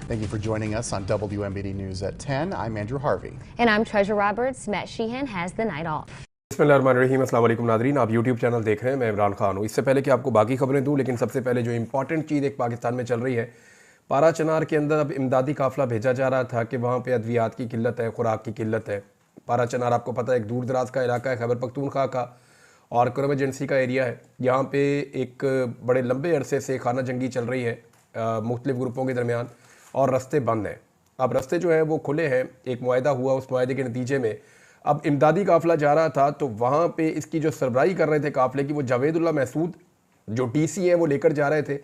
Thank you for joining us on WMBD News at 10. I'm Andrew Harvey. And I'm Treasure Roberts. Matt Sheehan has the night off. बिस्मिल्लाहिर्रहमानिर्रहीम, अस्सलाम वालेकुम Nadreen. आप YouTube channel देख रहे हैं, मैं इमरान खान हूँ। इससे पहले कि आपको बाकी खबरें दूँ, लेकिन सबसे पहले जो इंपॉर्टेंट चीज़ एक पाकिस्तान में चल रही है, पारा चनार के अंदर अब इमदादी काफ़िला भेजा जा रहा था कि वहाँ पे अद्वियात की किल्लत है, खुराक की किल्लत है। पारा चनार आपको पता है एक दूर दराज का इलाका है, खैबर पख्तूनख्वा का, और क्रम एजेंसी का एरिया है। यहाँ पे एक बड़े लंबे अरसे से खाना जंगी चल रही है मुख्तलिफ ग्रुपों के दरमियान, और रास्ते बंद हैं। अब रास्ते जो हैं वो खुले हैं, एक मुआहदा हुआ, उस मुआहदे के नतीजे में अब इमदादी काफ़िला जा रहा था। तो वहाँ पे इसकी जो सरबराही कर रहे थे काफ़िले की, वो जावेदुल्ला महसूद जो डीसी हैं वो लेकर जा रहे थे।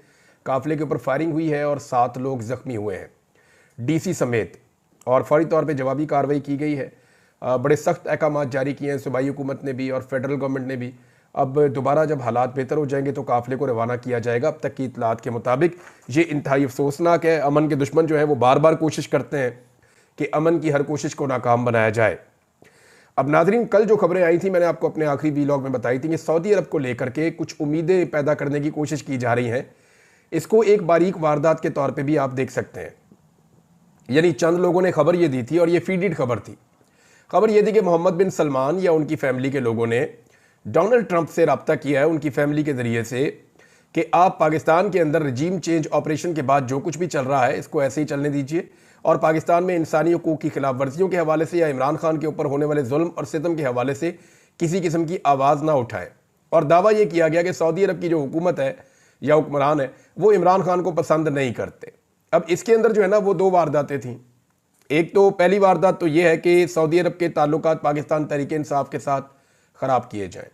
काफ़िले के ऊपर फायरिंग हुई है और 7 लोग ज़ख्मी हुए हैं, डीसी समेत, और फौरी तौर पे जवाबी कार्रवाई की गई है। बड़े सख्त अहकाम जारी किए हैं सूबाई हुकूमत ने भी और फेडरल गवर्नमेंट ने भी। अब दोबारा जब हालात बेहतर हो जाएंगे तो काफ़िले को रवाना किया जाएगा। अब तक की इतलात के मुताबिक ये इंतहाई अफसोसनाक है। अमन के दुश्मन जो है वो बार बार कोशिश करते हैं कि अमन की हर कोशिश को नाकाम बनाया जाए। अब नाजरीन, कल जो खबरें आई थी मैंने आपको अपने आखिरी वीलॉग में बताई थी कि सऊदी अरब को लेकर के कुछ उम्मीदें पैदा करने की कोशिश की जा रही हैं। इसको एक बारीक वारदात के तौर पे भी आप देख सकते हैं। यानी चंद लोगों ने खबर ये दी थी, और ये फीडेड खबर थी। खबर ये थी कि मोहम्मद बिन सलमान या उनकी फैमिली के लोगों ने डोनाल्ड ट्रंप से रब्ता किया है उनकी फैमिली के ज़रिए से कि आप पाकिस्तान के अंदर रजीम चेंज ऑपरेशन के बाद जो कुछ भी चल रहा है इसको ऐसे ही चलने दीजिए, और पाकिस्तान में इंसानी हकूक़ की खिलाफ वर्जियों के हवाले से या इमरान खान के ऊपर होने वाले जुल्म और सितम के हवाले से किसी किस्म की आवाज़ ना उठाएं। और दावा यह किया गया कि सऊदी अरब की जो हुकूमत है या हुक्मरान है वो इमरान खान को पसंद नहीं करते। अब इसके अंदर जो है ना वो 2 वारदातें थीं। एक तो पहली वारदात तो ये है कि सऊदी अरब के ताल्लुकात पाकिस्तान तहरीक-ए-इंसाफ के साथ ख़राब किए जाएँ,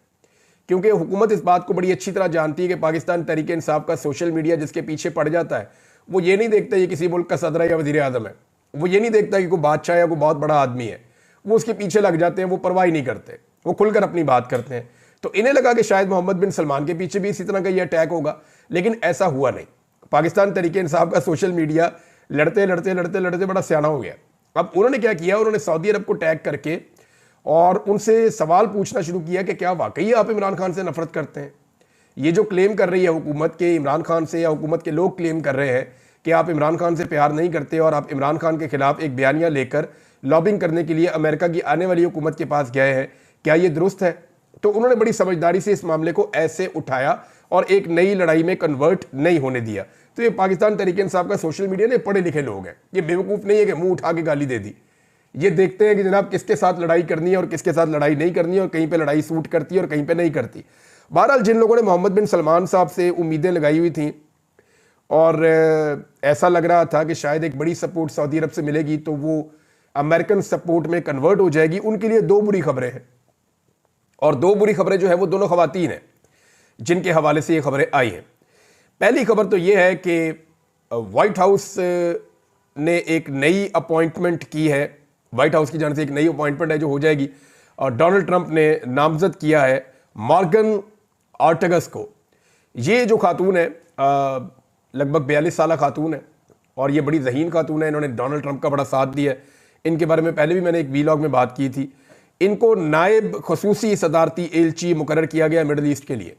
क्योंकि हुकूमत इस बात को बड़ी अच्छी तरह जानती है कि पाकिस्तान तहरीक-ए-इंसाफ का सोशल मीडिया जिसके पीछे पड़ जाता है वो ये नहीं देखता ये किसी मुल्क का सदर है या वज़ीर आज़म है, वो ये नहीं देखता कि कोई बादशाह या कोई बहुत बड़ा आदमी है, वो उसके पीछे लग जाते हैं, वो परवाह नहीं करते, वो खुलकर अपनी बात करते हैं। तो इन्हें लगा कि शायद मोहम्मद बिन सलमान के पीछे भी इसी तरह का ये अटैक होगा, लेकिन ऐसा हुआ नहीं। पाकिस्तान तहरीक-ए-इंसाफ का सोशल मीडिया लड़ते लड़ते लड़ते लड़ते बड़ा सियाना हो गया। अब उन्होंने क्या किया, उन्होंने सऊदी अरब को टैग करके और उनसे सवाल पूछना शुरू किया कि क्या वाकई आप इमरान खान से नफरत करते हैं। ये जो क्लेम कर रही है हुकूमत के इमरान खान से, या हुकूमत के लोग क्लेम कर रहे हैं कि आप इमरान खान से प्यार नहीं करते और आप इमरान खान के खिलाफ एक बयानिया लेकर लॉबिंग करने के लिए अमेरिका की आने वाली हुकूमत के पास गए हैं, क्या ये दुरुस्त है? तो उन्होंने बड़ी समझदारी से इस मामले को ऐसे उठाया और एक नई लड़ाई में कन्वर्ट नहीं होने दिया। तो ये पाकिस्तान तहरीक-ए-इंसाफ का सोशल मीडिया ने पढ़े लिखे लोग हैं, ये बेवकूफ़ नहीं है कि मुंह उठा के गाली दे दी। ये देखते हैं कि जनाब किसके साथ लड़ाई करनी है और किसके साथ लड़ाई नहीं करनी है, और कहीं पे लड़ाई सूट करती है और कहीं पे नहीं करती। बहरहाल जिन लोगों ने मोहम्मद बिन सलमान साहब से उम्मीदें लगाई हुई थी और ऐसा लग रहा था कि शायद एक बड़ी सपोर्ट सऊदी अरब से मिलेगी तो वो अमेरिकन सपोर्ट में कन्वर्ट हो जाएगी, उनके लिए 2 बुरी खबरें हैं। और 2 बुरी खबरें जो है वो दोनों खवातीन हैं जिनके हवाले से ये खबरें आई हैं। पहली खबर तो ये है कि वाइट हाउस ने एक नई अपॉइंटमेंट की है, वाइट हाउस की जाने से एक नई अपॉइंटमेंट है जो हो जाएगी, और डोनाल्ड ट्रंप ने नामजद किया है मॉर्गन ऑर्टेगस को। ये जो खातून है लगभग 42 साल खातून है और ये बड़ी ज़हीन खातून है। इन्होंने डोनाल्ड ट्रंप का बड़ा साथ दिया है। इनके बारे में पहले भी मैंने एक वीलॉग में बात की थी। इनको नायब खसूसी सदारती एलची मुकर्रर किया गया मिडल ईस्ट के लिए।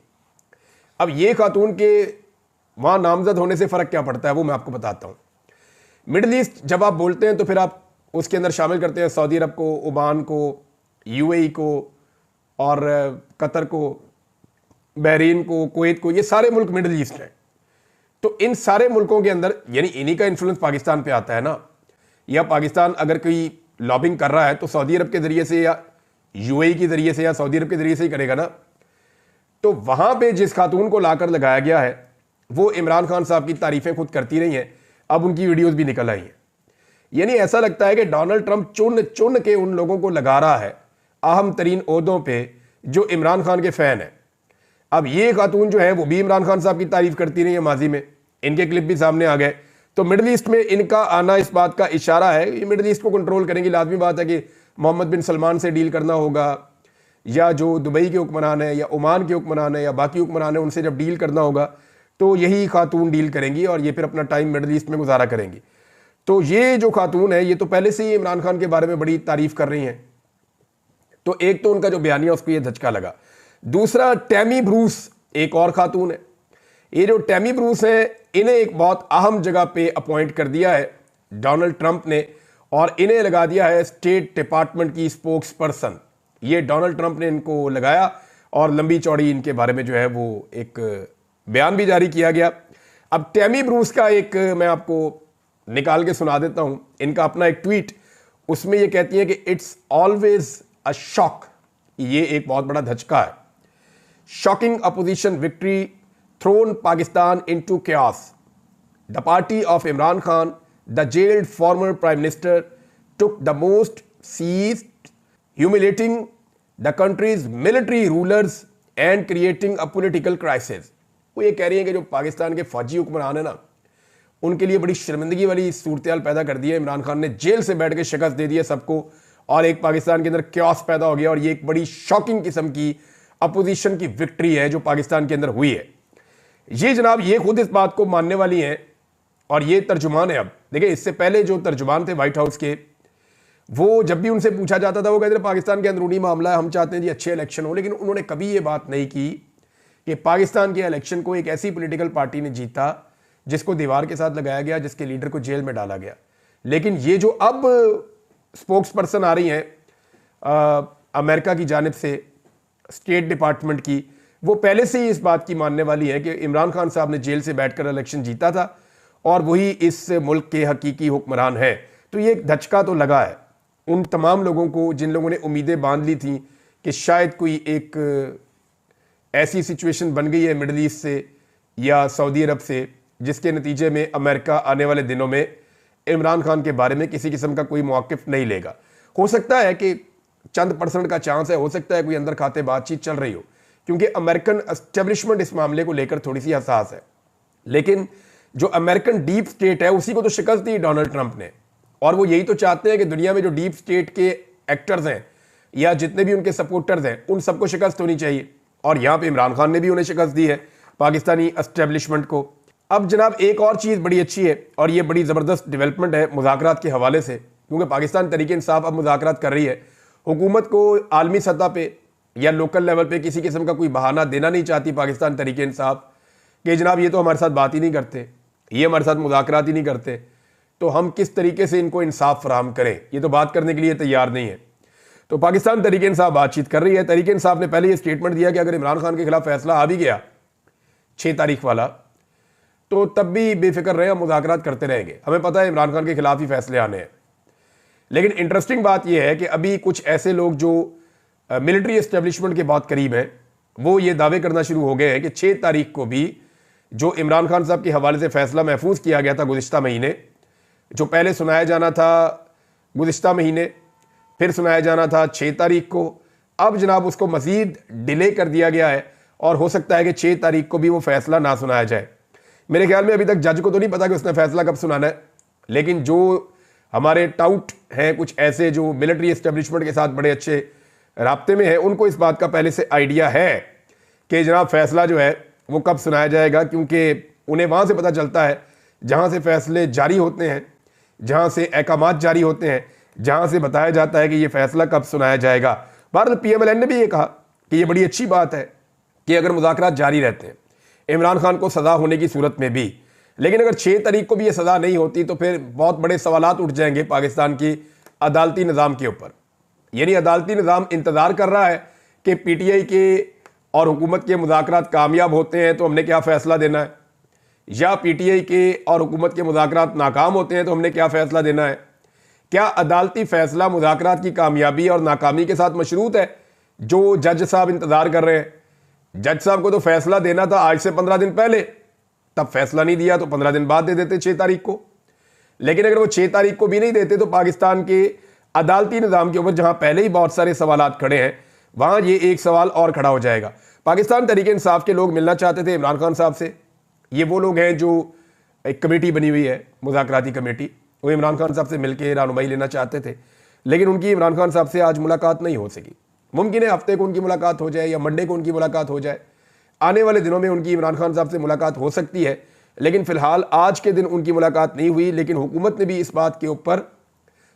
अब ये खातून के वहाँ नामजद होने से फ़र्क क्या पड़ता है वो मैं आपको बताता हूँ। मिडल ईस्ट जब आप बोलते हैं तो फिर आप उसके अंदर शामिल करते हैं सऊदी अरब को, ओमान को, यूएई को और कतर को, बहरीन को, कुवैत को, ये सारे मुल्क मिडल ईस्ट हैं। तो इन सारे मुल्कों के अंदर यानी इन्हीं का इन्फ्लुएंस पाकिस्तान पे आता है ना। या पाकिस्तान अगर कोई लॉबिंग कर रहा है तो सऊदी अरब के ज़रिए से या यूएई के ज़रिए से या सऊदी अरब के ज़रिए से ही करेगा ना। तो वहाँ पे जिस खातून को लाकर लगाया गया है वो इमरान खान साहब की तारीफ़ें खुद करती रही हैं, अब उनकी वीडियोज़ भी निकल आई हैं। यानी ऐसा लगता है कि डोनाल्ड ट्रंप चुन चुन के उन लोगों को लगा रहा है अहम तरीन ओहदों पे जो इमरान खान के फ़ैन हैं। अब ये खातून जो है वो भी इमरान खान साहब की तारीफ़ करती रही है माजी में, इनके क्लिप भी सामने आ गए। तो मिडल ईस्ट में इनका आना इस बात का इशारा है, ये मिडल ईस्ट को कंट्रोल करेंगी। लाजमी बात है कि मोहम्मद बिन सलमान से डील करना होगा, या जो दुबई के हुक्मरान है या ओमान के हुक्मरान है या बाकी हुक्मरान है उनसे जब डील करना होगा तो यही खातून डील करेंगी और ये फिर अपना टाइम मिडल ईस्ट में गुजारा करेंगी। तो ये जो खातून है ये तो पहले से ही इमरान खान के बारे में बड़ी तारीफ़ कर रही हैं। तो एक तो उनका जो बयानिया उसको ये धचका लगा। दूसरा, टैमी ब्रूस एक और खातून है। ये जो टैमी ब्रूस है इन्हें एक बहुत अहम जगह पे अपॉइंट कर दिया है डोनाल्ड ट्रंप ने, और इन्हें लगा दिया है स्टेट डिपार्टमेंट की स्पोक्स पर्सन। ये डोनाल्ड ट्रंप ने इनको लगाया और लंबी चौड़ी इनके बारे में जो है वो एक बयान भी जारी किया गया। अब टैमी ब्रूस का एक मैं आपको निकाल के सुना देता हूं, इनका अपना एक ट्वीट, उसमें ये कहती है कि इट्स ऑलवेज अ शॉक, ये एक बहुत बड़ा धचका है। Shocking opposition victory thrown Pakistan into chaos. The party of Imran Khan, the jailed former prime minister, took the most seized, humiliating the country's military rulers and creating a political crisis. वो ये कह रही है कि जो पाकिस्तान के फौजी हुक्मरान है ना, उनके लिए बड़ी शर्मिंदगी वाली सूरत पैदा कर दी है। इमरान खान ने जेल से बैठ के शिकस्त दे दी है सबको, और एक पाकिस्तान के अंदर क्योस पैदा हो गया, और ये एक बड़ी शॉकिंग किस्म की अपोजिशन की विक्ट्री है जो पाकिस्तान के अंदर हुई है। ये जनाब ये खुद इस बात को मानने वाली हैं, और ये तर्जुमान है। अब देखिए, इससे पहले जो तर्जुमान थे व्हाइट हाउस के, वो जब भी उनसे पूछा जाता था वो कहते थे पाकिस्तान के अंदरूनी मामला है, हम चाहते हैं जी अच्छे इलेक्शन हो, लेकिन उन्होंने कभी ये बात नहीं की कि पाकिस्तान के इलेक्शन को एक ऐसी पॉलिटिकल पार्टी ने जीता जिसको दीवार के साथ लगाया गया, जिसके लीडर को जेल में डाला गया। लेकिन ये जो अब स्पोक्स पर्सन आ रही हैं अमेरिका की जानिब से, स्टेट डिपार्टमेंट की, वो पहले से ही इस बात की मानने वाली है कि इमरान खान साहब ने जेल से बैठकर इलेक्शन जीता था और वही इस मुल्क के हकीकी हुक्मरान हैं। तो ये एक धचका तो लगा है उन तमाम लोगों को जिन लोगों ने उम्मीदें बांध ली थी कि शायद कोई एक ऐसी सिचुएशन बन गई है मिडल ईस्ट से या सऊदी अरब से, जिसके नतीजे में अमेरिका आने वाले दिनों में इमरान खान के बारे में किसी किस्म का कोई मौक़िफ़ नहीं लेगा। हो सकता है कि चंद % का चांस है, हो सकता है कोई अंदर खाते बातचीत चल रही हो, क्योंकि अमेरिकन एस्टेब्लिशमेंट इस मामले को लेकर थोड़ी सी हसास है। लेकिन जो अमेरिकन डीप स्टेट है उसी को तो शिकस्त दी डोनाल्ड ट्रंप ने, और वो यही तो चाहते हैं कि दुनिया में जो डीप स्टेट के एक्टर्स हैं या जितने भी उनके सपोर्टर्स हैं उन सबको शिकस्त होनी चाहिए, और यहाँ पे इमरान खान ने भी उन्हें शिकस्त दी है पाकिस्तानी एस्टेब्लिशमेंट को। अब जनाब एक और चीज़ बड़ी अच्छी है, और ये बड़ी ज़बरदस्त डेवलपमेंट है मुज़ाकरात के हवाले से, क्योंकि पाकिस्तान तरीके इंसाफ अब मुज़ाकरात कर रही है। हुकूमत को आलमी सतह पे या लोकल लेवल पे किसी किस्म का कोई बहाना देना नहीं चाहती पाकिस्तान तरीके इंसाफ कि जनाब ये तो हमारे साथ बात ही नहीं करते, ये हमारे साथ मुज़ाकरात ही नहीं करते, तो हम किस तरीके से इनको इंसाफ फराहम करें, ये तो बात करने के लिए तैयार नहीं है। तो पाकिस्तान तरीके इंसाफ बातचीत कर रही है। तरीके इंसाफ ने पहले ये स्टेटमेंट दिया कि अगर इमरान खान के खिलाफ फैसला आ भी गया 6 तारीख वाला, तो तब भी बेफिक्र रहे, हम मुज़ाकरात करते रहेंगे, हमें पता है इमरान खान के खिलाफ ही फैसले आने हैं। लेकिन इंटरेस्टिंग बात यह है कि अभी कुछ ऐसे लोग जो मिलिट्री एस्टेब्लिशमेंट के बहुत करीब हैं, वो ये दावे करना शुरू हो गए हैं कि 6 तारीख को भी जो इमरान खान साहब के हवाले से फैसला महफूज किया गया था गुज़िश्ता महीने, जो पहले सुनाया जाना था गुज़िश्ता महीने, फिर सुनाया जाना था 6 तारीख को, अब जनाब उसको मज़ीद डिले कर दिया गया है, और हो सकता है कि 6 तारीख को भी वो फैसला ना सुनाया जाए। मेरे ख्याल में अभी तक जज को तो नहीं पता कि उसने फैसला कब सुनाना है, लेकिन जो हमारे टाउट हैं कुछ ऐसे जो मिलिट्री एस्टेब्लिशमेंट के साथ बड़े अच्छे राब्ते में हैं, उनको इस बात का पहले से आइडिया है कि जनाब फैसला जो है वो कब सुनाया जाएगा, क्योंकि उन्हें वहाँ से पता चलता है जहाँ से फैसले जारी होते हैं, जहाँ से अहकामात जारी होते हैं, जहाँ से बताया जाता है कि ये फैसला कब सुनाया जाएगा। भारत PMLN ने भी ये कहा कि ये बड़ी अच्छी बात है कि अगर मुज़ाकरात जारी रहते हैं इमरान खान को सज़ा होने की सूरत में भी, लेकिन अगर 6 तारीख को भी ये सज़ा नहीं होती तो फिर बहुत बड़े सवालात उठ जाएंगे पाकिस्तान की अदालती निज़ाम के ऊपर। यानी अदालती निज़ाम इंतज़ार कर रहा है कि PTI के और हुकूमत के मुज़ाकरात कामयाब होते हैं तो हमने क्या फ़ैसला देना है, या PTI के और हुकूमत के मुज़ाकरात नाकाम होते हैं तो हमने क्या फ़ैसला देना है। क्या अदालती फ़ैसला मुज़ाकरात की कामयाबी और नाकामी के साथ मशरूत है जो जज साहब इंतज़ार कर रहे हैं? जज साहब को तो फैसला देना था आज से 15 दिन पहले, तब फैसला नहीं दिया तो 15 दिन बाद दे देते 6 तारीख को। लेकिन अगर वो 6 तारीख को भी नहीं देते तो पाकिस्तान के अदालती निज़ाम के ऊपर जहां पहले ही बहुत सारे सवालात खड़े हैं, वहां ये एक सवाल और खड़ा हो जाएगा। पाकिस्तान तरीके इंसाफ के लोग मिलना चाहते थे इमरान खान साहब से। ये वो लोग हैं जो एक कमेटी बनी हुई है, मुज़ाकराती कमेटी, वो इमरान खान साहब से मिलकर रहनुमाई लेना चाहते थे, लेकिन उनकी इमरान खान साहब से आज मुलाकात नहीं हो सकी। मुमकिन है हफ्ते को उनकी मुलाकात हो जाए या मंडे को उनकी मुलाकात हो जाए, आने वाले दिनों में उनकी इमरान खान साहब से मुलाकात हो सकती है, लेकिन फ़िलहाल आज के दिन उनकी मुलाकात नहीं हुई। लेकिन हुकूमत ने भी इस बात के ऊपर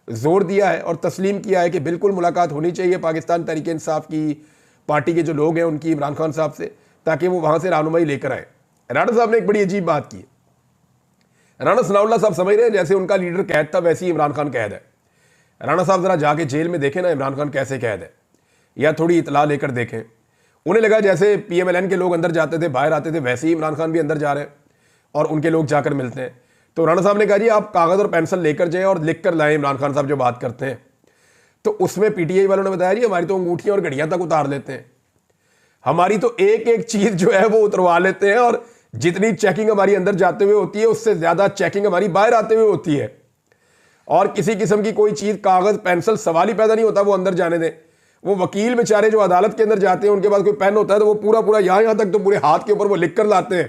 जोर दिया है और तस्लीम किया है कि बिल्कुल मुलाकात होनी चाहिए पाकिस्तान तरीके इंसाफ की पार्टी के जो लोग हैं उनकी इमरान खान साहब से, ताकि वो वहाँ से रहनुमाई लेकर आए। राणा साहब ने एक बड़ी अजीब बात की, राणा सनाउल्लाह साहब समझ रहे हैं जैसे उनका लीडर कैद था वैसे ही इमरान खान कैद है। राणा साहब जरा जाके जेल में देखें ना इमरान खान कैसे कैद है, या थोड़ी इतला लेकर देखें। उन्हें लगा जैसे PMLN के लोग अंदर जाते थे बाहर आते थे वैसे ही इमरान खान भी अंदर जा रहे हैं और उनके लोग जाकर मिलते हैं। तो राणा साहब ने कहा जी आप कागज़ और पेंसिल लेकर जाएं और लिख कर लाएं इमरान खान साहब जो बात करते हैं। तो उसमें PTI वालों ने बताया जी हमारी तो अंगूठियां और घड़ियां तक उतार लेते हैं, हमारी तो एक एक चीज़ जो है वो उतरवा लेते हैं, और जितनी चेकिंग हमारी अंदर जाते हुए होती है उससे ज़्यादा चेकिंग हमारी बाहर आते हुए होती है, और किसी किस्म की कोई चीज़ कागज़ पेंसिल सवाल ही पैदा नहीं होता वो अंदर जाने दें। वो वकील बेचारे जो अदालत के अंदर जाते हैं उनके पास कोई पेन होता है तो वो पूरा पूरा यहाँ तक तो पूरे हाथ के ऊपर वो लिख कर लाते हैं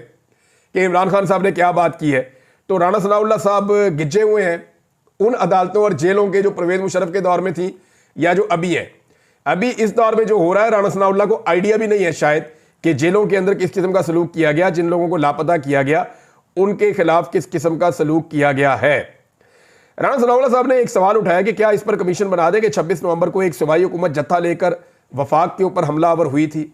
कि इमरान खान साहब ने क्या बात की है। तो राणा सनाउल्लाह साहब गिज्जे हुए हैं उन अदालतों और जेलों के जो परवेज मुशर्रफ के दौर में थी या जो अभी है। अभी इस दौर में जो हो रहा है राणा सनाउल्लाह को आइडिया भी नहीं है शायद कि जेलों के अंदर किस किस्म का सलूक किया गया, जिन लोगों को लापता किया गया उनके खिलाफ किस किस्म का सलूक किया गया है। राणा सनाउल्लाह साहब ने एक सवाल उठाया कि क्या इस पर कमीशन बना दे कि 26 नवंबर को एक सूबाई हुकूमत जत्था लेकर वफाक के ऊपर हमलावर हुई थी।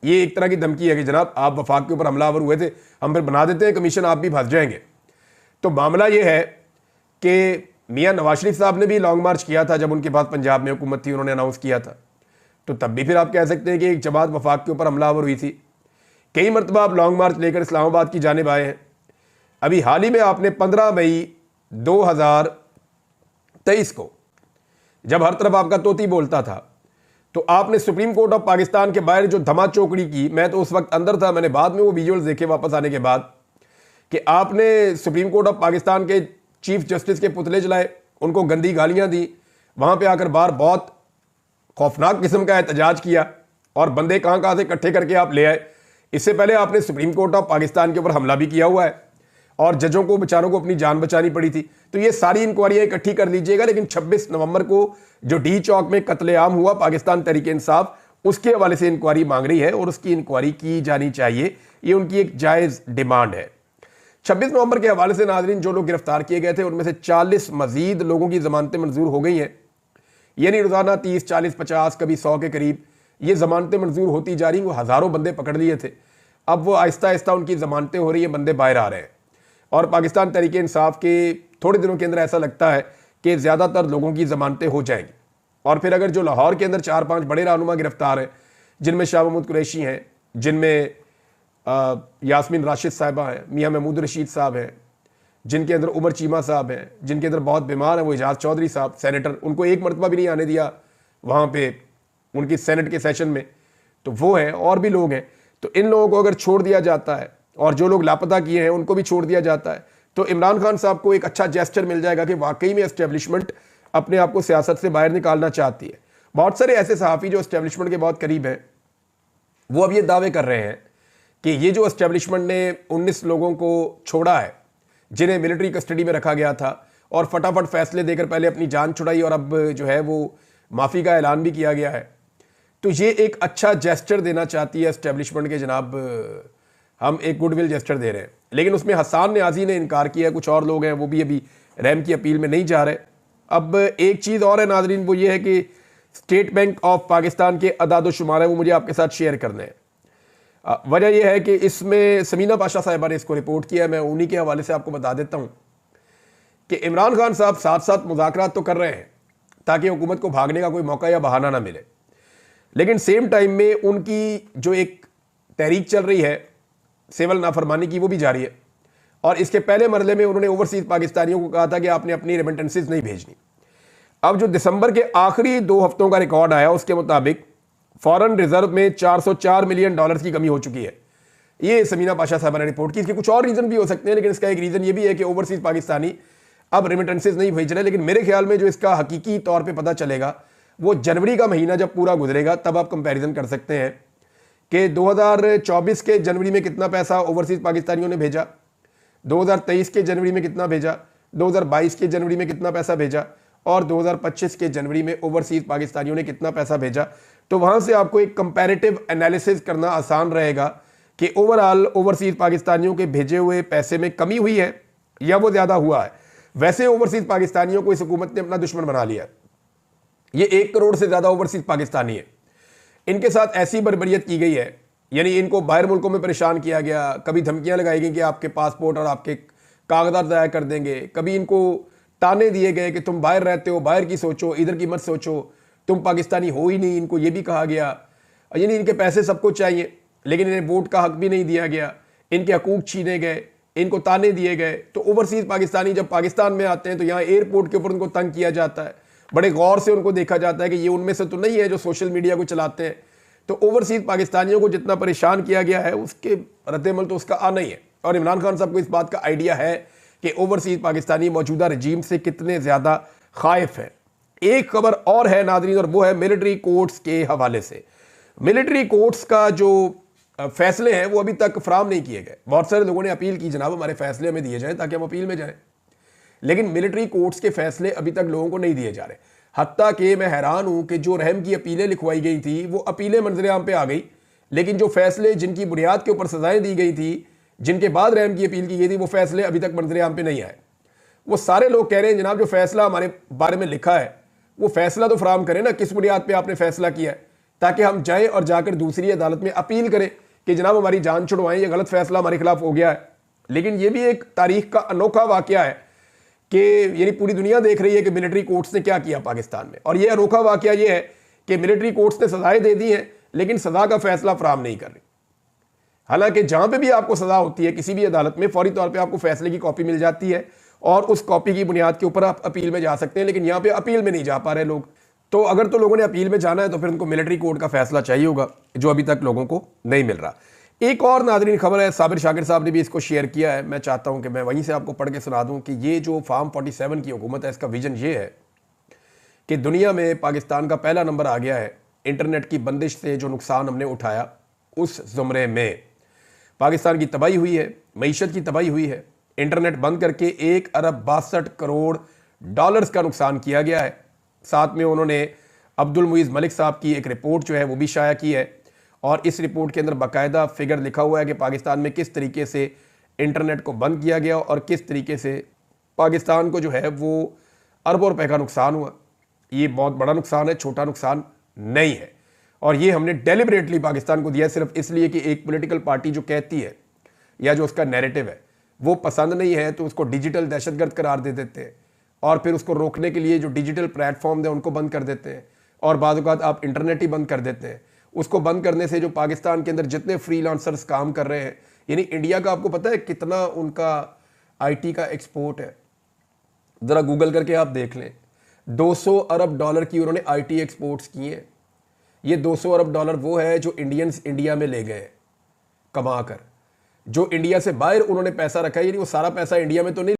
ये एक तरह की धमकी है कि जनाब आप वफाक के ऊपर हमलावर हुए थे, हम फिर बना देते हैं कमीशन, आप भी फंस जाएंगे। तो मामला ये है कि मियां नवाज शरीफ साहब ने भी लॉन्ग मार्च किया था जब उनके पास पंजाब में हुकूमत थी, उन्होंने अनाउंस किया था। तो तब भी फिर आप कह सकते हैं कि एक जमात वफाक के ऊपर हमलावर हुई थी। कई मरतबा आप लॉन्ग मार्च लेकर इस्लामाबाद की जानिब आए हैं। अभी हाल ही में आपने 15 मई 2023 को जब हर तरफ आपका तोती बोलता था तो आपने सुप्रीम कोर्ट ऑफ पाकिस्तान के बाहर जो धमा चौकड़ी की, मैं तो उस वक्त अंदर था, मैंने बाद में वो विजुअल्स देखे वापस आने के बाद, कि आपने सुप्रीम कोर्ट ऑफ पाकिस्तान के चीफ जस्टिस के पुतले जलाए, उनको गंदी गालियां दी, वहां पे आकर बाहर बहुत खौफनाक किस्म का एहतजाज किया और बंदे कहां कहां से इकट्ठे करके आप ले आए। इससे पहले आपने सुप्रीम कोर्ट ऑफ पाकिस्तान के ऊपर हमला भी किया हुआ है और जजों को बेचारों को अपनी जान बचानी पड़ी थी। तो ये सारी इंक्वायरियां इकट्ठी कर लीजिएगा। लेकिन 26 नवंबर को जो डी चौक में कत्लेआम हुआ पाकिस्तान तहरीक इंसाफ, उसके हवाले से इंक्वायरी मांग रही है और उसकी इंक्वायरी की जानी चाहिए, ये उनकी एक जायज़ डिमांड है। 26 नवंबर के हवाले से नाज़रीन जो लोग गिरफ्तार किए गए थे उनमें से 40 मजीद लोगों की जमानतें मंजूर हो गई हैं। यानी रोज़ाना 30, 40, 50, कभी 100 के करीब ये जमानतें मंजूर होती जा रही। वो हज़ारों बंदे पकड़ लिए थे, अब वो आहिस्ता आहिस्ता उनकी जमानतें हो रही हैं, बंदे बाहर आ रहे हैं। और पाकिस्तान तहरीक इंसाफ के थोड़े दिनों के अंदर ऐसा लगता है कि ज़्यादातर लोगों की जमानतें हो जाएंगी। और फिर अगर जो लाहौर के अंदर 4-5 बड़े रहनुमा गिरफ्तार हैं, जिनमें शाह महमूद कुरैशी हैं, जिनमें यास्मीन राशिद साहिबा हैं, मियाँ महमूद रशीद साहब हैं, जिनके अंदर उमर चीमा साहब हैं, जिनके अंदर बहुत बीमार हैं वो एजाज चौधरी साहब सेनेटर, उनको एक मरतबा भी नहीं आने दिया वहाँ पे उनकी सेनेट के सेशन में, तो वो हैं। और भी लोग हैं। तो इन लोगों को अगर छोड़ दिया जाता है और जो लोग लापता किए हैं उनको भी छोड़ दिया जाता है तो इमरान खान साहब को एक अच्छा जेस्चर मिल जाएगा कि वाकई में एस्टेब्लिशमेंट अपने आप को सियासत से बाहर निकालना चाहती है। बहुत सारे ऐसे सहाफ़ी जो एस्टेब्लिशमेंट के बहुत करीब हैं वो अब ये दावे कर रहे हैं कि ये जो एस्टेब्लिशमेंट ने 19 लोगों को छोड़ा है जिन्हें मिलिट्री कस्टडी में रखा गया था और फटाफट फैसले देकर पहले अपनी जान छुड़ाई और अब जो है वो माफ़ी का ऐलान भी किया गया है, तो ये एक अच्छा जेस्चर देना चाहती है एस्टेब्लिशमेंट के जनाब हम एक गुडविल जेस्चर दे रहे हैं। लेकिन उसमें हसन न्याजी ने इनकार किया, कुछ और लोग हैं वो भी अभी रहम की अपील में नहीं जा रहे। अब एक चीज़ और है नाजरीन, वो ये है कि स्टेट बैंक ऑफ पाकिस्तान के अदाद शुमार है वो मुझे आपके साथ शेयर करने हैं। वजह यह है कि इसमें समीना पाशा साहिबा ने इसको रिपोर्ट किया है। मैं उन्हीं के हवाले से आपको बता देता हूँ कि इमरान खान साहब साथ साथ मुज़ाकरात तो कर रहे हैं ताकि हुकूमत को भागने का कोई मौका या बहाना ना मिले, लेकिन सेम टाइम में उनकी जो एक तहरीक चल रही है सिविल नाफरमानी की वो भी जारी है। और इसके पहले मरले में उन्होंने ओवरसीज पाकिस्तानियों को कहा था कि आपने अपनी रेमिटेंसेज नहीं भेजनी। अब जो दिसंबर के आखिरी 2 हफ्तों का रिकॉर्ड आया उसके मुताबिक फॉरेन रिजर्व में $404 मिलियन की कमी हो चुकी है। ये समीना पाशा साहब ने रिपोर्ट की। इसके कुछ और रीज़न भी हो सकते हैं, लेकिन इसका एक रीज़न ये भी है कि ओवरसीज पाकिस्तानी अब रेमिटेंसेज नहीं भेज रहे। लेकिन मेरे ख्याल में जो इसका हकीकी तौर पर पता चलेगा वो जनवरी का महीना जब पूरा गुजरेगा तब आप कंपेरिजन कर सकते हैं कि 2024 के जनवरी में कितना पैसा ओवरसीज पाकिस्तानियों ने भेजा, 2023 के जनवरी में कितना भेजा, 2022 के जनवरी में कितना पैसा भेजा और 2025 के जनवरी में ओवरसीज पाकिस्तानियों ने कितना पैसा भेजा। तो वहाँ से आपको एक कंपैरेटिव एनालिसिस करना आसान रहेगा कि ओवरऑल ओवरसीज पाकिस्तानियों के भेजे हुए पैसे में कमी हुई है या वो ज़्यादा हुआ है। वैसे ओवरसीज पाकिस्तानियों को इस हुकूमत ने अपना दुश्मन बना लिया। ये 1 करोड़ से ज़्यादा ओवरसीज पाकिस्तानी है। इनके साथ ऐसी बर्बरियत की गई है, यानी इनको बाहर मुल्कों में परेशान किया गया, कभी धमकियां लगाई गई कि आपके पासपोर्ट और आपके कागजात ज़ाया कर देंगे, कभी इनको ताने दिए गए कि तुम बाहर रहते हो, बाहर की सोचो, इधर की मत सोचो, तुम पाकिस्तानी हो ही नहीं, इनको ये भी कहा गया। यानी इनके पैसे सबको चाहिए, लेकिन इन्हें वोट का हक भी नहीं दिया गया, इनके हकूक छीने गए, इनको ताने दिए गए। तो ओवरसीज़ पाकिस्तानी जब पाकिस्तान में आते हैं तो यहाँ एयरपोर्ट के ऊपर उनको तंग किया जाता है, बड़े गौर से उनको देखा जाता है कि ये उनमें से तो नहीं है जो सोशल मीडिया को चलाते हैं। तो ओवरसीज़ पाकिस्तानियों को जितना परेशान किया गया है उसके रद्देमल तो उसका आना ही है। और इमरान खान साहब को इस बात का आइडिया है कि ओवरसीज़ पाकिस्तानी मौजूदा रजीम से कितने ज़्यादा खाइफ है। एक खबर और है नाज़रीन, और वो है मिलिट्री कोर्ट्स के हवाले से। मिलिट्री कोर्ट्स का जो फैसले हैं वो अभी तक फराम नहीं किए गए। बहुत सारे लोगों ने अपील की, जनाब हमारे फैसले हमें दिए जाएं ताकि हम अपील में जाएं, लेकिन मिलिट्री कोर्ट्स के फैसले अभी तक लोगों को नहीं दिए जा रहे। हत्ता कि मैं हैरान हूं कि जो रहम की अपीलें लिखवाई गई थी वो अपीलें मंजरेआम पे आ गई, लेकिन जो फैसले जिनकी बुनियाद के ऊपर सजाएं दी गई थी, जिनके बाद रहम की अपील की गई थी, वो फैसले अभी तक मंजरेआम पे नहीं आए। वो सारे लोग कह रहे हैं जनाब जो फैसला हमारे बारे में लिखा है वो फैसला तो फराम करें ना, किस बुनियाद पर आपने फैसला किया है, ताकि हम जाएँ और जाकर दूसरी अदालत में अपील करें कि जनाब हमारी जान छुड़वाएं, ये गलत फैसला हमारे खिलाफ हो गया है। लेकिन ये भी एक तारीख का अनोखा वाकया है कि यानी पूरी दुनिया देख रही है कि मिलिट्री कोर्ट्स ने क्या किया पाकिस्तान में, और ये अनोखा वाकया ये है कि मिलिट्री कोर्ट्स ने सजाएं दे दी हैं लेकिन सजा का फैसला फराम नहीं कर रही। हालांकि जहां पे भी आपको सजा होती है किसी भी अदालत में, फौरी तौर पे आपको फैसले की कॉपी मिल जाती है और उस कॉपी की बुनियाद के ऊपर आप अपील में जा सकते हैं, लेकिन यहाँ पे अपील में नहीं जा पा रहे लोग। तो अगर तो लोगों ने अपील में जाना है तो फिर उनको मिलिट्री कोर्ट का फैसला चाहिए होगा, जो अभी तक लोगों को नहीं मिल रहा। एक और नाज़रीन खबर है, साबिर शाकिर साहब ने भी इसको शेयर किया है, मैं चाहता हूं कि मैं वहीं से आपको पढ़ के सुना दूं कि ये जो फार्म 47 की हुकूमत है, इसका विजन ये है कि दुनिया में पाकिस्तान का पहला नंबर आ गया है। इंटरनेट की बंदिश से जो नुकसान हमने उठाया उस ज़ुमरे में पाकिस्तान की तबाही हुई है, मईशत की तबाही हुई है। इंटरनेट बंद करके 1 अरब 62 करोड़ डॉलर्स का नुकसान किया गया है। साथ में उन्होंने अब्दुल मुईज़ मलिक साहब की एक रिपोर्ट जो है वो भी शाया की है, और इस रिपोर्ट के अंदर बाकायदा फिगर लिखा हुआ है कि पाकिस्तान में किस तरीके से इंटरनेट को बंद किया गया और किस तरीके से पाकिस्तान को जो है वो अरबों रुपए का नुकसान हुआ। ये बहुत बड़ा नुकसान है, छोटा नुकसान नहीं है, और ये हमने डेलिबरेटली पाकिस्तान को दिया सिर्फ इसलिए कि एक पॉलिटिकल पार्टी जो कहती है या जो उसका नैरेटिव है वो पसंद नहीं है तो उसको डिजिटल दहशतगर्द करार दे देते हैं, और फिर उसको रोकने के लिए जो डिजिटल प्लेटफॉर्म है उनको बंद कर देते हैं, और बाद औक़ात आप इंटरनेट ही बंद कर देते हैं। उसको बंद करने से जो पाकिस्तान के अंदर जितने फ्रीलांसर्स काम कर रहे हैं, यानी इंडिया का आपको पता है कितना उनका आईटी का एक्सपोर्ट है, ज़रा गूगल करके आप देख लें। 200 अरब डॉलर की उन्होंने आईटी एक्सपोर्ट्स किए हैं। ये 200 अरब डॉलर वो है जो इंडियंस इंडिया में ले गए कमा कर, जो इंडिया से बाहर उन्होंने पैसा रखा है, यानी वो सारा पैसा इंडिया में तो नहीं